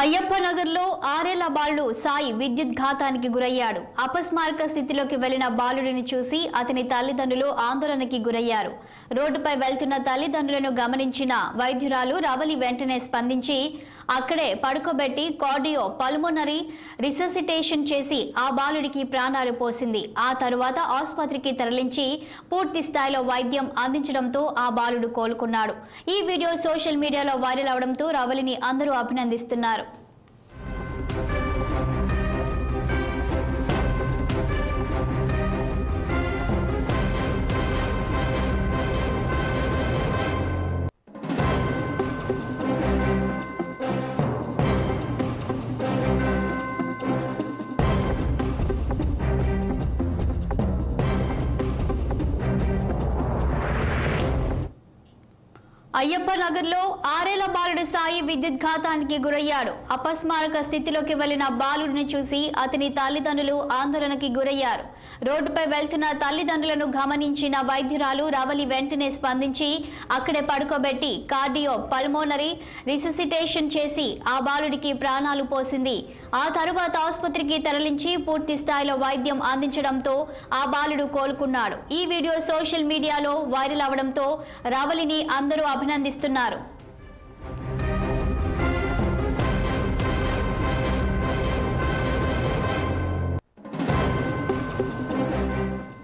అయ్యప్ప నగర్లో 6 ఏళ్ల బాలుడు సాయి విద్యుత్ ఘాతానికి గురయ్యాడు. అపస్మారక స్థితిలోకి వెళ్లిన బాలుడిని చూసి అతని తల్లిదండ్రులు ఆందోళనకి గురయ్యారు. రోడ్డుపై వెళ్తున్న తల్లిదండ్రులను గమనించిన వైద్యురాలు రవలి వెంటనే స్పందించి అక్కడే పడుకోబెట్టి కార్డియో పల్మోనరీ రిససిటేషన్ చేసి ఆ బాలుడికి ప్రాణాలు పోసింది. ఆ తరువాత ఆసుపత్రికి తరలించి పూర్తి స్థాయిలో వైద్యం అందించడంతో ఆ బాలుడు కోలుకున్నాడు. ఈ వీడియో సోషల్ మీడియాలో వైరల్ అవడంతో రవలిని అందరూ అభినందిస్తున్నారు. అయ్యప్ప నగర్లో 6 ఏళ్ల బాలుడు సాయి విద్యుత్ ఘాతానికి గురయ్యాడు. అపస్మారక స్థితిలోకి వెళ్లిన బాలుడిని చూసి అతని తల్లిదండ్రులు ఆందోళనకి గురయ్యారు. రోడ్డుపై వెళ్తున్న తల్లిదండ్రులను గమనించిన వైద్యురాలు రవలి వెంటనే స్పందించి అక్కడే పడుకోబెట్టి కార్డియో పల్మోనరీ రిససిటేషన్ చేసి ఆ బాలుడికి ప్రాణాలు పోసింది. ఆ తరువాత ఆసుపత్రికి తరలించి పూర్తి స్థాయిలో వైద్యం అందించడంతో ఆ బాలుడు కోలుకున్నాడు. ఈ వీడియో సోషల్ మీడియాలో వైరల్ అవడంతో రవలిని అందరూ అభినందిస్తున్నారు.